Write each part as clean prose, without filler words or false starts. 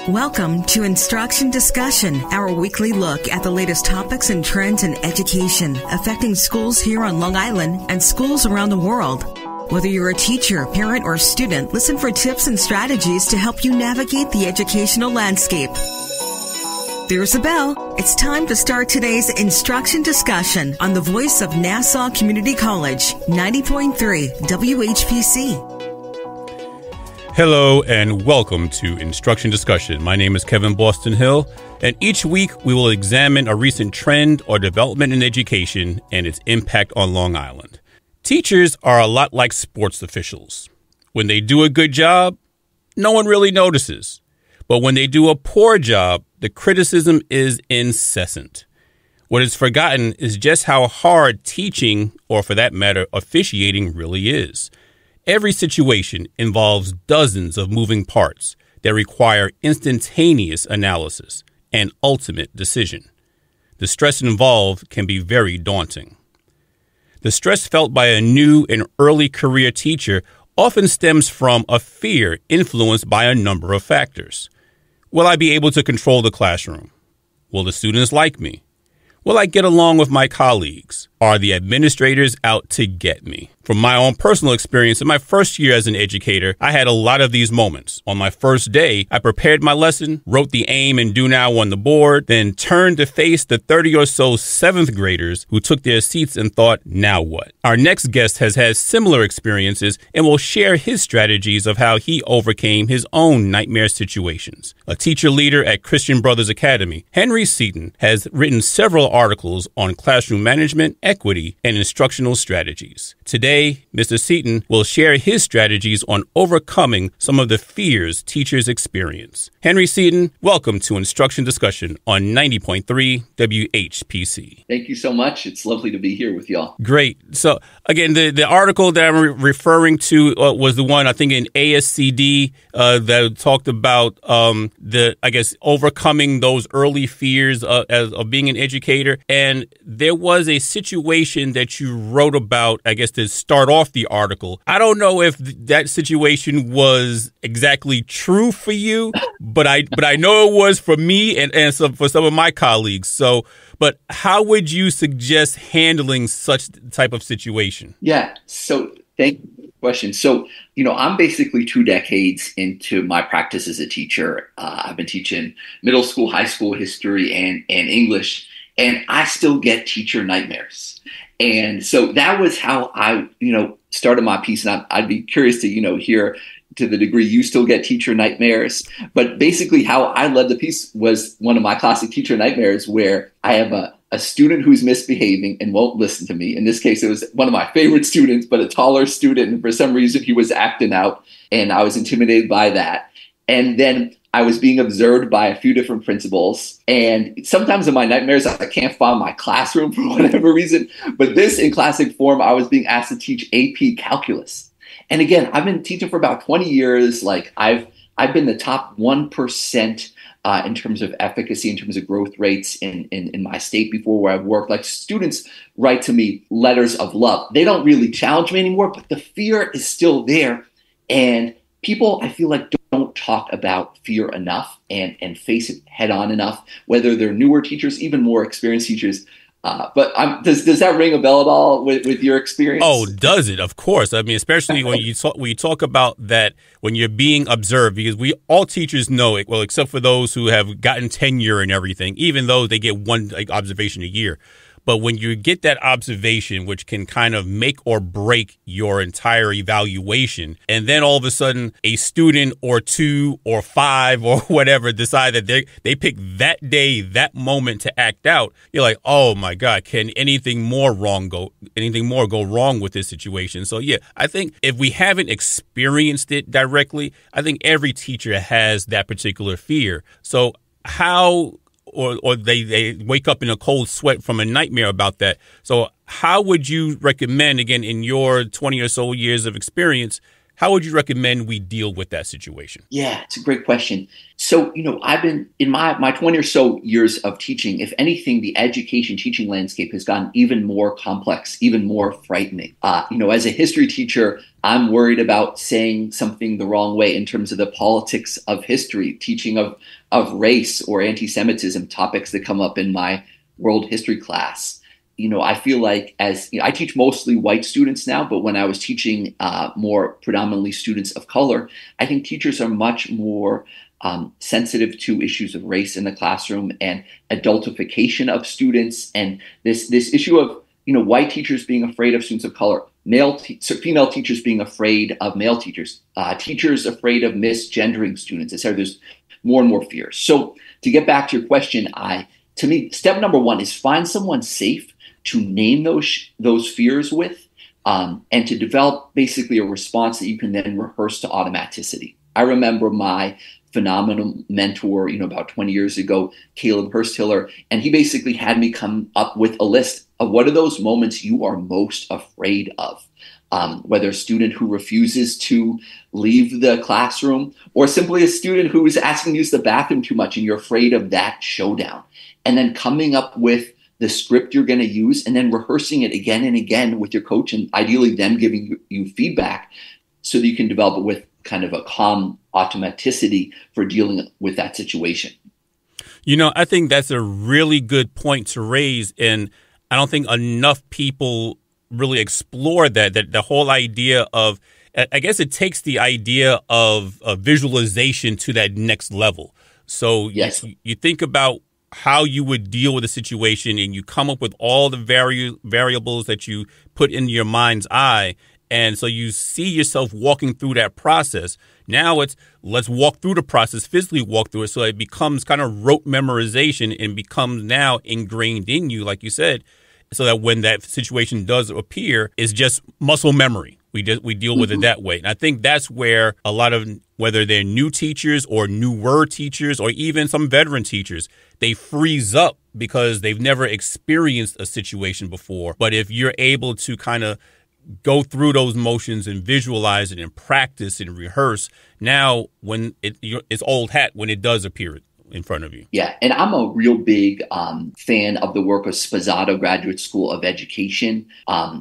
Welcome to Instruction Discussion, our weekly look at the latest topics and trends in education affecting schools here on Long Island and schools around the world. Whether you're a teacher, parent, or student, listen for tips and strategies to help you navigate the educational landscape. There's a bell. It's time to start today's Instruction Discussion on the voice of Nassau Community College, 90.3 WHPC. Hello and welcome to Instruction Discussion. My name is Kevin Boston Hill, and each week we will examine a recent trend or development in education and its impact on Long Island. Teachers are a lot like sports officials. When they do a good job, no one really notices. But when they do a poor job, the criticism is incessant. What is forgotten is just how hard teaching, or for that matter, officiating really is. Every situation involves dozens of moving parts that require instantaneous analysis and ultimate decision. The stress involved can be very daunting. The stress felt by a new and early career teacher often stems from a fear influenced by a number of factors. Will I be able to control the classroom? Will the students like me? Will I get along with my colleagues? Are the administrators out to get me? From my own personal experience, in my first year as an educator, I had a lot of these moments. On my first day, I prepared my lesson, wrote the aim and do now on the board, then turned to face the 30 or so seventh graders who took their seats and thought, now what? Our next guest has had similar experiences and will share his strategies of how he overcame his own nightmare situations. A teacher leader at Christian Brothers Academy, Henry Seton, has written several articles on classroom management, equity, and instructional strategies. Today, Mr. Seton will share his strategies on overcoming some of the fears teachers experience. Henry Seton, welcome to Instruction Discussion on 90.3 WHPC. Thank you so much. It's lovely to be here with y'all. Great. So, again, the article that I'm referring to was the one, I think, in ASCD that talked about overcoming those early fears of being an educator. And there was a situation that you wrote about, I guess, to start off the article. I don't know if that situation was exactly true for you, but I know it was for me and for some of my colleagues. So, but how would you suggest handling such type of situation? Yeah. So thank you for the question. So, I'm basically 2 decades into my practice as a teacher. I've been teaching middle school, high school history and English, and I still get teacher nightmares. And so that was how I, started my piece. And I'd be curious to, hear to the degree you still get teacher nightmares. But basically how I led the piece was one of my classic teacher nightmares where I have a student who's misbehaving and won't listen to me. In this case, it was one of my favorite students, but a taller student. And for some reason, he was acting out and I was intimidated by that. And then I was being observed by a few different principals. And sometimes in my nightmares, I can't find my classroom for whatever reason. But this, in classic form, I was being asked to teach AP calculus. And again, I've been teaching for about 20 years. Like I've been the top 1% in terms of efficacy, in terms of growth rates in my state before where I've worked. Like students write to me letters of love. They don't really challenge me anymore, but the fear is still there. And people, I feel like, don't talk about fear enough and face it head on enough, whether they're newer teachers, even more experienced teachers. But does that ring a bell at all with your experience? Oh, does it? Of course. I mean, especially when you talk about that when you're being observed, because we all teachers know it. Well, except for those who have gotten tenure and everything, even though they get one observation a year. But when you get that observation, which can kind of make or break your entire evaluation, and then all of a sudden a student or 2 or 5 or whatever decide that they pick that day, that moment to act out, you're like, oh my God, can anything more go wrong with this situation? So yeah, I think if we haven't experienced it directly, I think every teacher has that particular fear. So how or they wake up in a cold sweat from a nightmare about that. So how would you recommend, again, in your 20 or so years of experience, How would you recommend we deal with that situation? Yeah, it's a great question. So, I've been in my 20 or so years of teaching, if anything, the education teaching landscape has gotten even more complex, even more frightening. As a history teacher, I'm worried about saying something the wrong way in terms of the politics of history, teaching of race or anti-Semitism, topics that come up in my world history class. I feel like I teach mostly white students now, but when I was teaching more predominantly students of color, I think teachers are much more sensitive to issues of race in the classroom and adultification of students, and this issue of white teachers being afraid of students of color, female teachers being afraid of male teachers, teachers afraid of misgendering students, etc. There's more and more fears. So to get back to your question, to me, step number one is find someone safe to name those fears with, and to develop basically a response that you can then rehearse to automaticity. I remember my phenomenal mentor, about 20 years ago, Caleb Hurstiller, and he basically had me come up with a list of what are those moments you are most afraid of. Whether a student who refuses to leave the classroom or simply a student who is asking to use the bathroom too much and you're afraid of that showdown. And then coming up with the script you're going to use and then rehearsing it again and again with your coach, and ideally them giving you feedback so that you can develop it with kind of a calm automaticity for dealing with that situation. I think that's a really good point to raise. And I don't think enough people really explore that the whole idea of, I guess it takes the idea of visualization to that next level. So yes. You think about how you would deal with a situation and you come up with all the variables that you put in your mind's eye. And so you see yourself walking through that process. Now let's walk through the process, physically walk through it. So it becomes kind of rote memorization and becomes now ingrained in you, like you said, so that when that situation does appear, it's just muscle memory. We deal with it that way. And I think that's where a lot of, whether they're new teachers or newer teachers or even some veteran teachers, they freeze up because they've never experienced a situation before. But if you're able to kind of go through those motions and visualize it and practice and rehearse, now when it's old hat when it does appear in front of you. Yeah, and I'm a real big fan of the work of Sposato Graduate School of Education,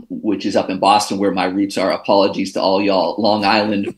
which is up in Boston, where my roots are. Apologies to all y'all Long Island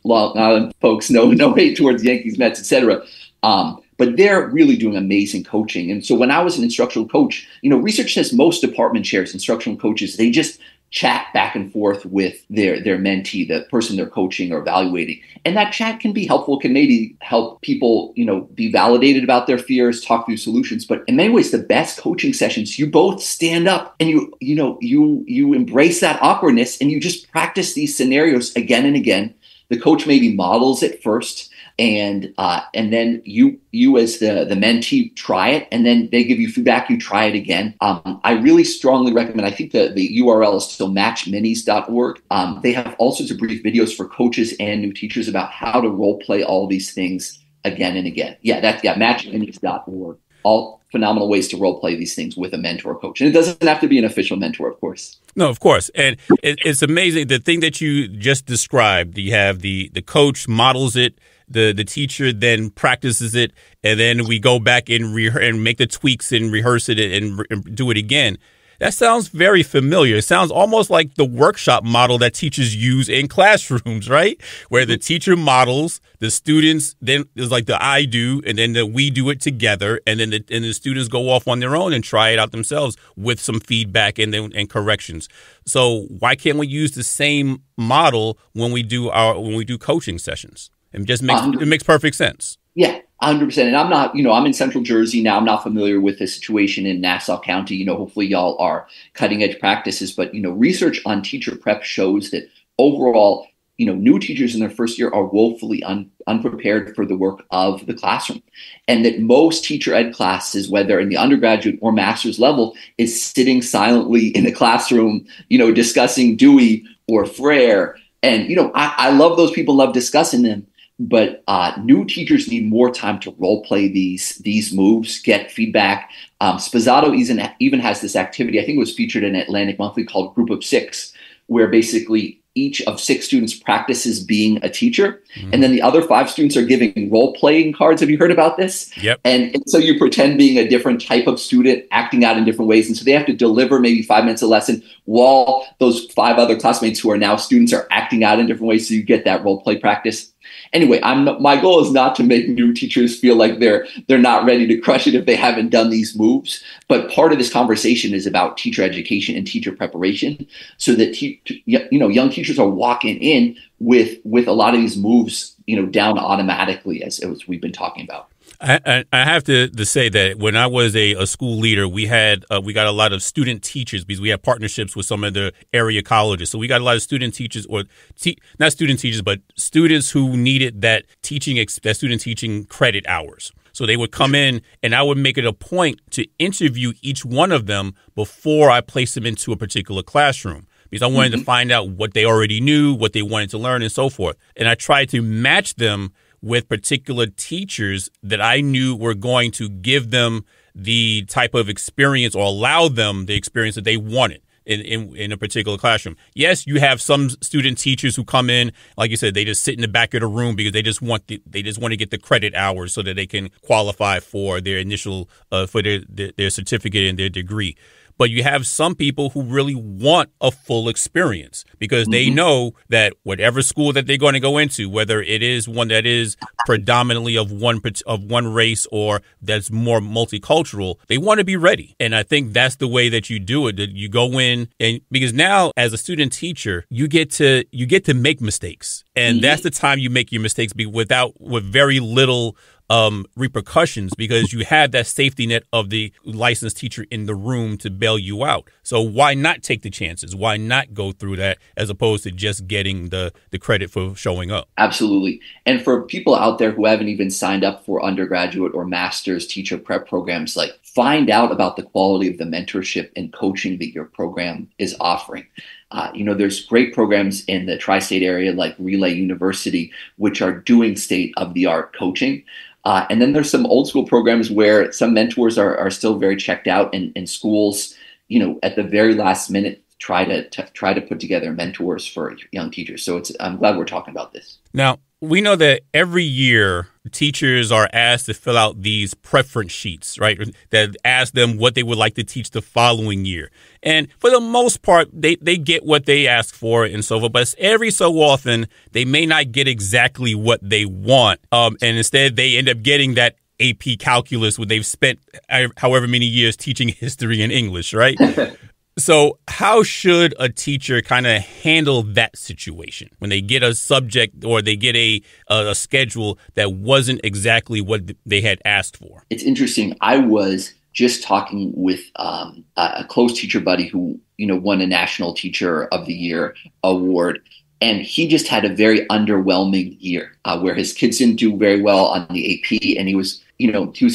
folks. No hate towards Yankees, Mets, etc. But they're really doing amazing coaching. And so when I was an instructional coach, research says most department chairs, instructional coaches, they just chat back and forth with their mentee, the person they're coaching or evaluating. And that chat can be helpful, can maybe help people, be validated about their fears, talk through solutions. But in many ways, the best coaching sessions, you both stand up and you embrace that awkwardness and you just practice these scenarios again and again. The coach maybe models it first, and then you as the mentee try it, and then they give you feedback. You try it again. I really strongly recommend. I think the URL is still matchminis.org. They have all sorts of brief videos for coaches and new teachers about how to role play all these things again and again. Matchminis.org. All phenomenal ways to role play these things with a mentor or coach, and it doesn't have to be an official mentor, of course. No, of course. And it's amazing. The thing that you just described, you have the coach models it, the teacher then practices it, and then we go back and make the tweaks and rehearse it and do it again. That sounds very familiar. It sounds almost like the workshop model that teachers use in classrooms, right? Where the teacher models, the students then is like the I do, and then the we do it together, and then the students go off on their own and try it out themselves with some feedback and corrections. So why can't we use the same model when we do coaching sessions? It makes perfect sense. Yeah, 100%. And I'm not, I'm in Central Jersey now. I'm not familiar with the situation in Nassau County. Hopefully y'all are cutting edge practices, but, research on teacher prep shows that overall, new teachers in their first year are woefully unprepared for the work of the classroom. And that most teacher ed classes, whether in the undergraduate or master's level, is sitting silently in a classroom, discussing Dewey or Frere. And, I love those people, love discussing them. But new teachers need more time to role play these moves, get feedback. Sposato even has this activity. I think it was featured in Atlantic Monthly called Group of Six, where basically each of 6 students practices being a teacher. And then the other 5 students are giving role-playing cards. Have you heard about this? Yep. And so you pretend being a different type of student, acting out in different ways. And so they have to deliver maybe 5 minutes a lesson while those 5 other classmates who are now students are acting out in different ways. So you get that role-play practice. Anyway, my goal is not to make new teachers feel like they're not ready to crush it if they haven't done these moves. But part of this conversation is about teacher education and teacher preparation, so that young teachers are walking in with a lot of these moves down automatically, as we've been talking about. I have to say that when I was a school leader, we got a lot of student teachers because we had partnerships with some of the area colleges. So we got a lot of student teachers, or not student teachers, but students who needed that student teaching credit hours. So they would come in, and I would make it a point to interview each one of them before I placed them into a particular classroom, because I wanted to find out what they already knew, what they wanted to learn, and so forth. And I tried to match them with particular teachers that I knew were going to give them the type of experience, or allow them the experience that they wanted in a particular classroom. Yes, you have some student teachers who come in, like you said, they just sit in the back of the room because they just want to get the credit hours so that they can qualify for their initial for their certificate and their degree. But you have some people who really want a full experience because they know that whatever school that they're going to go into, whether it is one that is predominantly of one race or that's more multicultural, they want to be ready. And I think that's the way that you do it. That you go in, and because now as a student teacher, you get to make mistakes, and that's the time you make your mistakes with very little repercussions, because you have that safety net of the licensed teacher in the room to bail you out. So why not take the chances? Why not go through that as opposed to just getting the credit for showing up? Absolutely. And for people out there who haven't even signed up for undergraduate or master's teacher prep programs, like, find out about the quality of the mentorship and coaching that your program is offering. There's great programs in the tri-state area like Relay University, which are doing state-of-the-art coaching. And then there's some old school programs where some mentors are still very checked out, and schools, at the very last minute, try to put together mentors for young teachers. So I'm glad we're talking about this. Now, we know that every year teachers are asked to fill out these preference sheets, right? That ask them what they would like to teach the following year. And for the most part, they get what they ask for and so forth. But every so often, they may not get exactly what they want. And instead, they end up getting that AP calculus when they've spent however many years teaching history and English, right? So how should a teacher kind of handle that situation when they get a subject or they get a schedule that wasn't exactly what they had asked for? It's interesting. I was just talking with a close teacher buddy who, won a National Teacher of the Year award. And he just had a very underwhelming year where his kids didn't do very well on the AP, and he was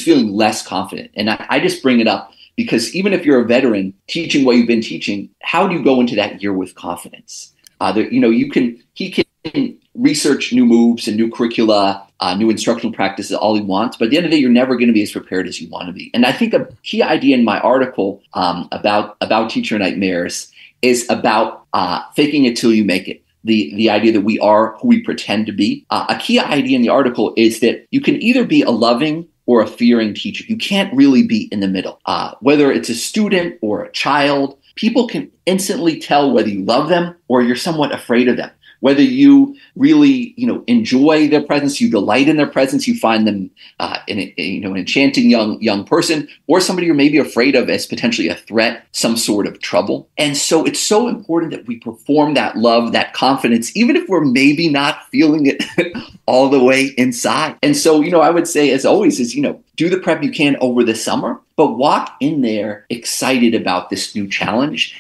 feeling less confident. And I just bring it up because even if you're a veteran teaching what you've been teaching, how do you go into that year with confidence? He can research new moves and new curricula, new instructional practices all he wants, but at the end of the day, you're never going to be as prepared as you want to be. And I think a key idea in my article about teacher nightmares is about faking it till you make it. The idea that we are who we pretend to be. A key idea in the article is that you can either be a loving or a fearing teacher. You can't really be in the middle. Whether it's a student or a child, people can instantly tell whether you love them or you're somewhat afraid of them. Whether you really, enjoy their presence, you delight in their presence, you find them an enchanting young person, or somebody you're maybe afraid of as potentially a threat, some sort of trouble. And so it's so important that we perform that love, that confidence, even if we're maybe not feeling it all the way inside. And so, I would say, as always, is, do the prep you can over the summer, but walk in there excited about this new challenge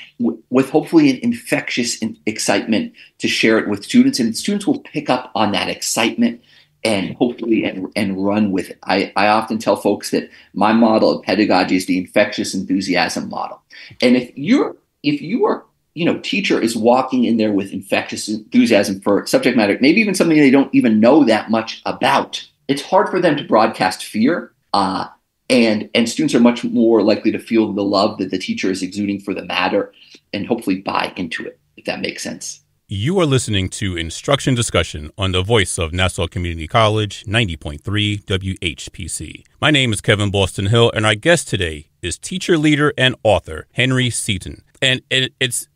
with hopefully an infectious excitement to share it with students. And students will pick up on that excitement and hopefully and run with it. I often tell folks that my model of pedagogy is the infectious enthusiasm model. And if your teacher is walking in there with infectious enthusiasm for subject matter, maybe even something they don't even know that much about, it's hard for them to broadcast fear. And students are much more likely to feel the love that the teacher is exuding for the matter and hopefully buy into it, if that makes sense. You are listening to Instruction Discussion on the voice of Nassau Community College, 90.3 WHPC. My name is Kevin Boston Hill, and our guest today is teacher, leader, and author Henry Seton. And it's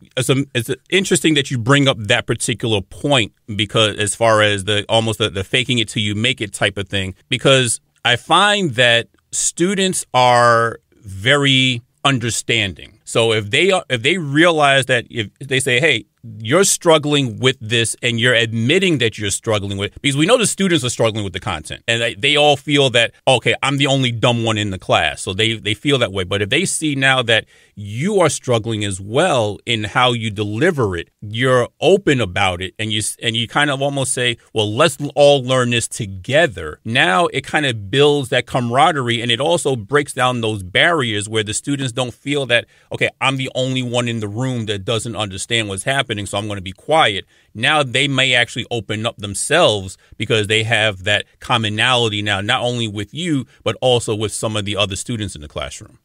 interesting that you bring up that particular point, because as far as the faking it till you make it type of thing, because I find that students are very understanding. So if they realize that, if they say, hey, you're struggling with this and you're admitting that you're struggling with, because we know the students are struggling with the content and they all feel that, okay, I'm the only dumb one in the class. So they feel that way. But if they see now that you are struggling as well in how you deliver it, you're open about it, and you kind of almost say, well, let's all learn this together. Now it kind of builds that camaraderie, and it also breaks down those barriers where the students don't feel that, okay, I'm the only one in the room that doesn't understand what's happening, so I'm going to be quiet. Now they may actually open up themselves because they have that commonality now, not only with you, but also with some of the other students in the classroom.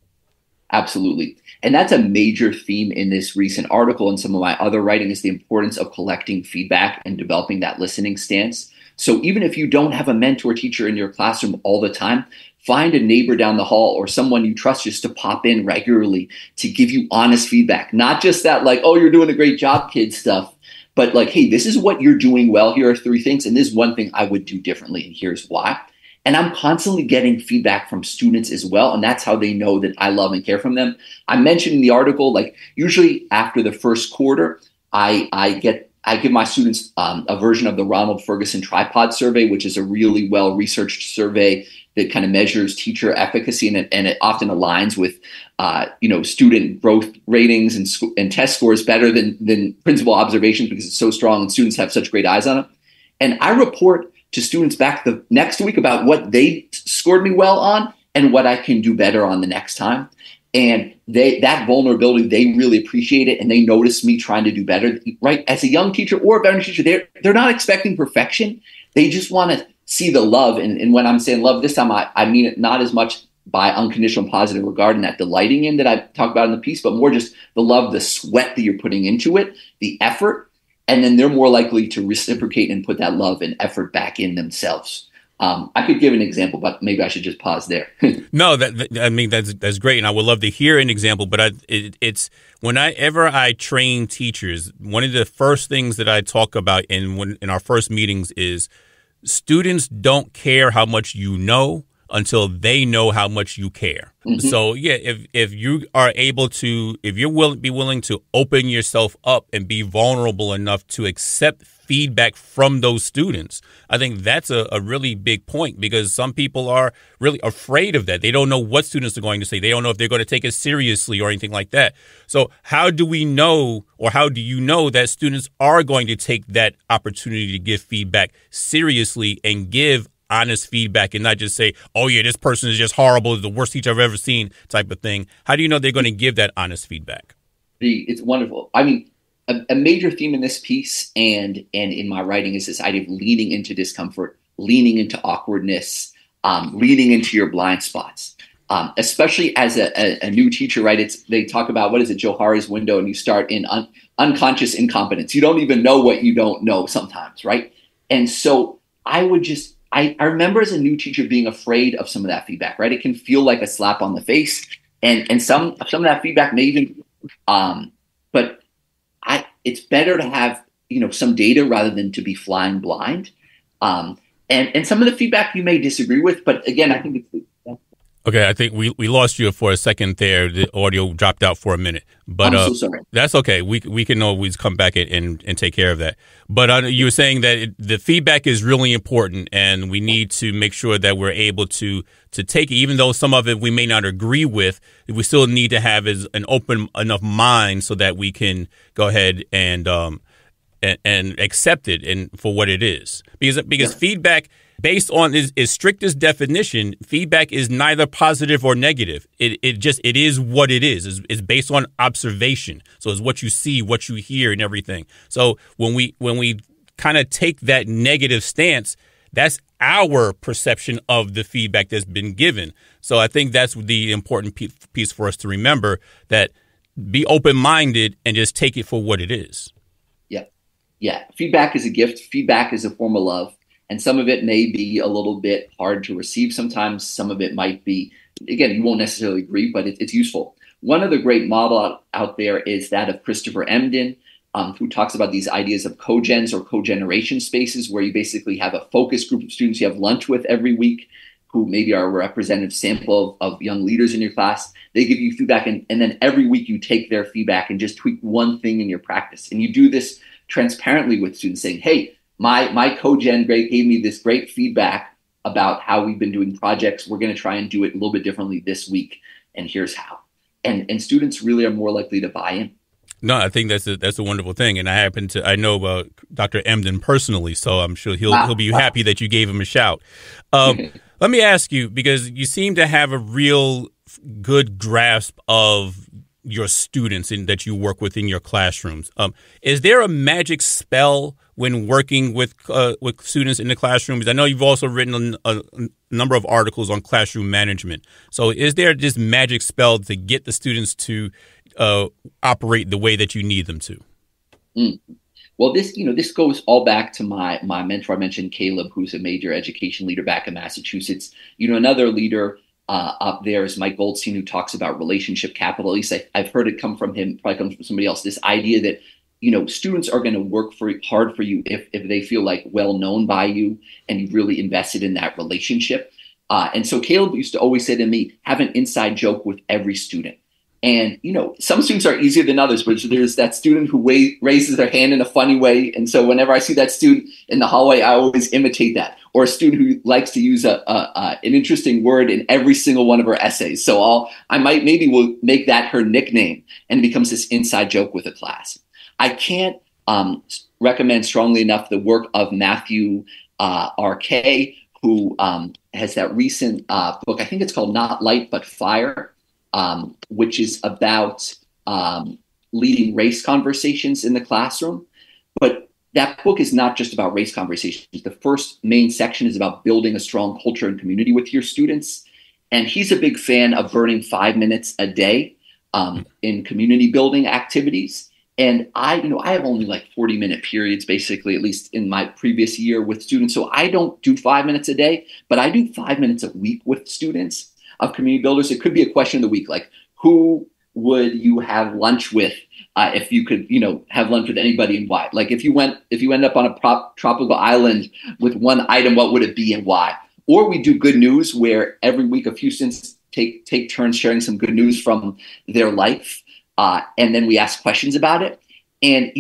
Absolutely. And that's a major theme in this recent article and some of my other writing, is the importance of collecting feedback and developing that listening stance. So even if you don't have a mentor teacher in your classroom all the time, find a neighbor down the hall or someone you trust just to pop in regularly to give you honest feedback. Not just that, like, oh, you're doing a great job, kid stuff, but like, hey, this is what you're doing well. Here are 3 things. And this is one thing I would do differently, and here's why. And I'm constantly getting feedback from students as well. And that's how they know that I love and care for them. I mentioned in the article, like usually after the first quarter, I give my students a version of the Ronald Ferguson Tripod Survey, which is a really well-researched survey that kind of measures teacher efficacy, and it often aligns with student growth ratings and test scores better than principal observations, because it's so strong and students have such great eyes on it. And I report to students back the next week about what they scored me well on and what I can do better on the next time. And that vulnerability, they really appreciate it, and they notice me trying to do better. Right? As a young teacher or a veteran teacher, they're not expecting perfection. They just want to see the love. And when I'm saying love this time, I mean it not as much by unconditional positive regard and that delighting in that I talk about in the piece, but more just the love, the sweat that you're putting into it, the effort. And then they're more likely to reciprocate and put that love and effort back in themselves. I could give an example, but maybe I should just pause there. No, that's great, and I would love to hear an example. But it's whenever I train teachers, one of the first things that I talk about in our first meetings is students don't care how much you know until they know how much you care. Mm-hmm. So yeah, if you are able to, if you're willing to open yourself up and be vulnerable enough to accept feedback from those students, I think that's a really big point, because some people are really afraid of that. They don't know what students are going to say. They don't know if they're going to take it seriously or anything like that. So how do we know, or how do you know that students are going to take that opportunity to give feedback seriously and give honest feedback, and not just say, oh yeah, this person is just horrible, is the worst teacher I've ever seen type of thing? How do you know they're going to give that honest feedback? It's wonderful. I mean, a major theme in this piece and in my writing is this idea of leaning into discomfort, leaning into awkwardness, leaning into your blind spots. Especially as a new teacher, right? They talk about, what is it, Johari's window, and you start in unconscious incompetence. You don't even know what you don't know sometimes, right? And so I remember as a new teacher being afraid of some of that feedback, right? It can feel like a slap on the face, and some of that feedback may even, but it's better to have some data rather than to be flying blind. And some of the feedback you may disagree with, but again, I think it's. Okay, I think we lost you for a second there. The audio dropped out for a minute, but I'm so sorry. That's okay. We can always come back and take care of that. But you were saying that the feedback is really important, and we need to make sure that we're able to take it, even though some of it we may not agree with. We still need to have an open enough mind so that we can go ahead and accept it and for what it is, because feedback, based on its strictest definition, feedback is neither positive or negative. It is what it is. It's based on observation. So it's what you see, what you hear, and everything. So when we kind of take that negative stance, that's our perception of the feedback that's been given. So I think that's the important piece for us to remember, that be open-minded and just take it for what it is. Yeah, feedback is a gift. Feedback is a form of love. And some of it may be a little bit hard to receive sometimes. Some of it might be, again, you won't necessarily agree, but it's useful. One of the great model out there is that of Christopher Emdin, who talks about these ideas of cogens or cogeneration spaces, where you basically have a focus group of students you have lunch with every week, who maybe are a representative sample of young leaders in your class. They give you feedback, and then every week you take their feedback and just tweak one thing in your practice. And you do this transparently with students, saying, hey, my co-gen gave me this great feedback about how we've been doing projects. We're going to try and do it a little bit differently this week, and here's how. And students really are more likely to buy in. No, I think that's a wonderful thing, and I know Dr. Emden personally, so I'm sure he'll be happy that you gave him a shout. Let me ask you, because you seem to have a real good grasp of your students that you work with in your classrooms. Is there a magic spell when working with students in the classrooms? I know you've also written a number of articles on classroom management. So is there this magic spell to get the students to operate the way that you need them to? Well, this goes all back to my mentor. I mentioned Caleb, who's a major education leader back in Massachusetts. Another leader up there is Mike Goldstein, who talks about relationship capital. At least I've heard it come from him, probably comes from somebody else. This idea that, students are going to work hard for you if they feel like well known by you and you've really invested in that relationship. And so Caleb used to always say to me, have an inside joke with every student. And, some students are easier than others, but there's that student who raises their hand in a funny way. And so whenever I see that student in the hallway, I always imitate that. Or a student who likes to use an interesting word in every single one of her essays. So maybe will make that her nickname, and it becomes this inside joke with a class. I can't recommend strongly enough the work of Matthew R.K., who has that recent book. I think it's called Not Light But Fire. Which is about leading race conversations in the classroom. But that book is not just about race conversations. The first main section is about building a strong culture and community with your students. And he's a big fan of burning 5 minutes a day in community building activities. And I have only like 40-minute periods, basically, at least in my previous year with students. So I don't do 5 minutes a day, but I do 5 minutes a week with students of community builders. It could be a question of the week, like who would you have lunch with if you could, have lunch with anybody and why? Like if you end up on a tropical island with one item, what would it be and why? Or we do good news, where every week a few students take turns sharing some good news from their life, and then we ask questions about it. And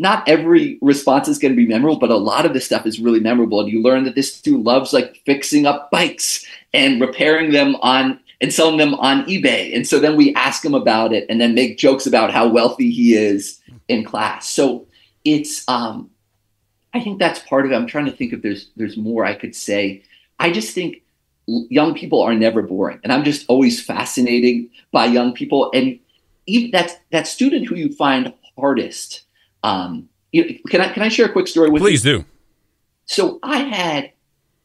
not every response is going to be memorable, but a lot of this stuff is really memorable. And you learn that this student loves like fixing up bikes and repairing them and selling them on eBay. And so then we ask him about it and then make jokes about how wealthy he is in class. So it's, I think that's part of it. I'm trying to think if there's more I could say. I just think young people are never boring. And I'm just always fascinated by young people. And even that student who you find hardest, can I share a quick story with you? Please do. So I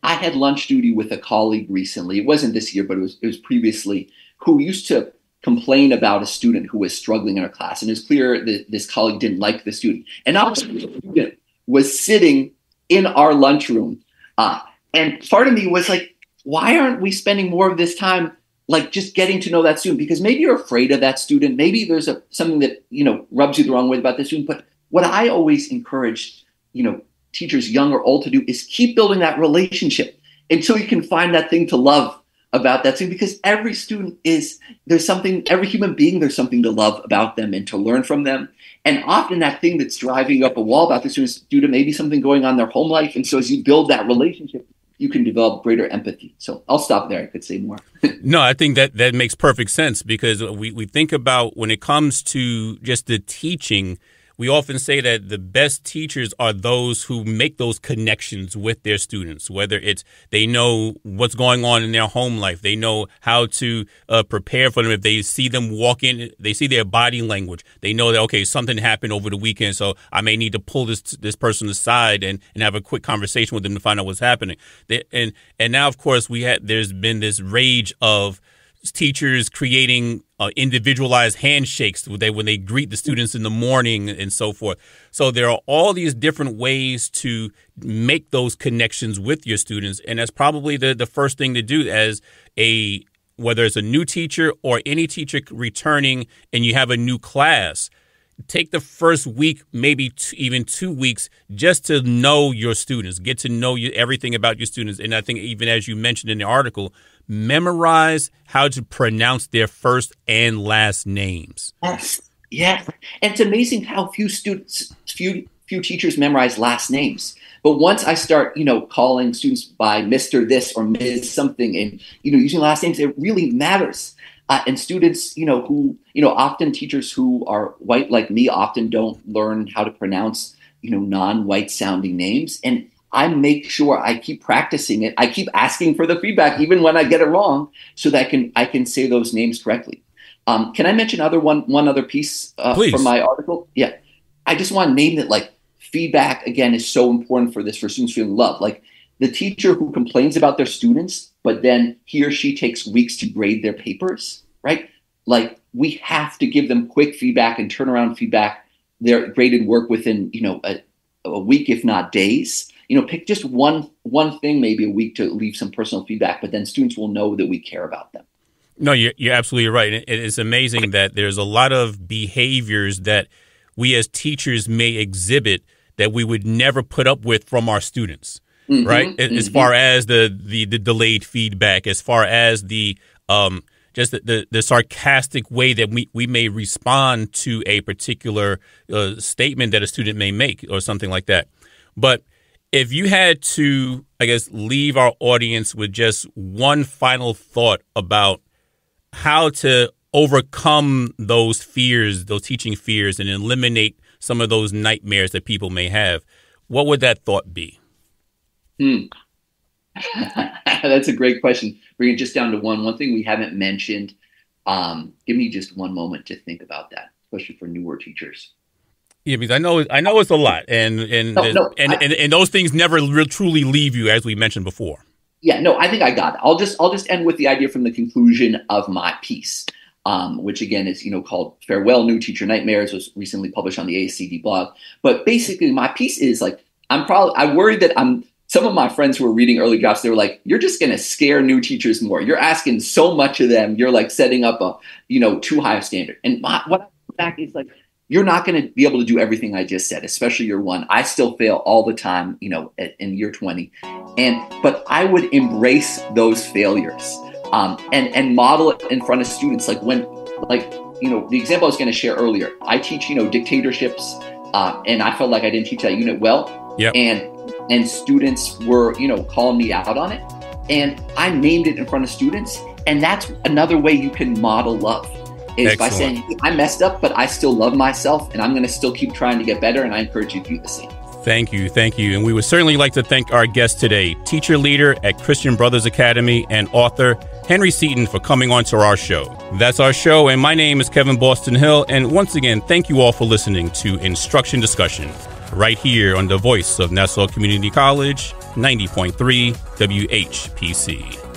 had lunch duty with a colleague recently. It wasn't this year, but it was previously, who used to complain about a student who was struggling in our class. And it was clear that this colleague didn't like the student. And our student was sitting in our lunchroom. And part of me was like, why aren't we spending more of this time like just getting to know that student? Because maybe you're afraid of that student. Maybe there's something that, rubs you the wrong way about the student. But what I always encourage, teachers, young or old, to do is keep building that relationship until you can find that thing to love about that student. Because every student every human being, there's something to love about them and to learn from them. And often that thing that's driving up a wall about the students is due to maybe something going on in their home life. And so as you build that relationship, you can develop greater empathy. So I'll stop there. I could say more. No, I think that makes perfect sense, because we think about, when it comes to just the teaching, we often say that the best teachers are those who make those connections with their students, whether it's they know what's going on in their home life. They know how to prepare for them. If they see them walk in, they see their body language. They know that, okay, something happened over the weekend, so I may need to pull this person aside and have a quick conversation with them to find out what's happening. And now, of course, there's been this rage of teachers creating individualized handshakes when they greet the students in the morning and so forth. So there are all these different ways to make those connections with your students. And that's probably the first thing to do as whether it's a new teacher or any teacher returning and you have a new class. Take the first week, maybe even 2 weeks, just to know your students, get to know everything about your students. And I think even as you mentioned in the article, memorize how to pronounce their first and last names. Yes. And it's amazing how few teachers memorize last names. But once I start, calling students by Mr. this or Ms. something and, using last names, it really matters. And students, who, often teachers who are white like me often don't learn how to pronounce, non-white sounding names. And I make sure I keep practicing it. I keep asking for the feedback, even when I get it wrong, so that I can say those names correctly. Can I mention one other piece from my article? Yeah. I just want to name that, feedback, again, is so important for students feeling loved. Like the teacher who complains about their students, but then he or she takes weeks to grade their papers, right? Like we have to give them quick feedback and turnaround feedback, their graded work within, a week, if not days. Pick just one thing, maybe a week, to leave some personal feedback, but then students will know that we care about them. No, you're absolutely right. It is amazing that there's a lot of behaviors that we as teachers may exhibit that we would never put up with from our students, right? As far as the delayed feedback, as far as the just the sarcastic way that we may respond to a particular statement that a student may make or something like that. But if you had to, I guess, leave our audience with just one final thought about how to overcome those fears, those teaching fears, and eliminate some of those nightmares that people may have, what would that thought be? That's a great question. Bring it just down to one thing we haven't mentioned. Give me just one moment to think about that, especially for newer teachers. Yeah, because I know it's a lot, and those things never truly leave you, as we mentioned before. Yeah, no, I think I got it. I'll just end with the idea from the conclusion of my piece, which again is called "Farewell New Teacher Nightmares." Was recently published on the ASCD blog. But basically, my piece is I worry that some of my friends who were reading early drafts, they were like, "You're just going to scare new teachers more. You're asking so much of them. You're setting up a too high a standard." And what I put back is you're not going to be able to do everything I just said, especially year one. I still fail all the time, in year 20. But I would embrace those failures and model it in front of students. The example I was going to share earlier, I teach, dictatorships, and I felt like I didn't teach that unit well. Yep. And students were, calling me out on it. And I named it in front of students. And that's another way you can model love. Is by saying, hey, I messed up, but I still love myself, and I'm going to still keep trying to get better, and I encourage you to do the same. Thank you. And we would certainly like to thank our guest today, teacher leader at Christian Brothers Academy and author Henry Seton, for coming on to our show. That's our show, and my name is Kevin Boston Hill, and once again, thank you all for listening to Instruction Discussion, right here on the voice of Nassau Community College, 90.3 WHPC.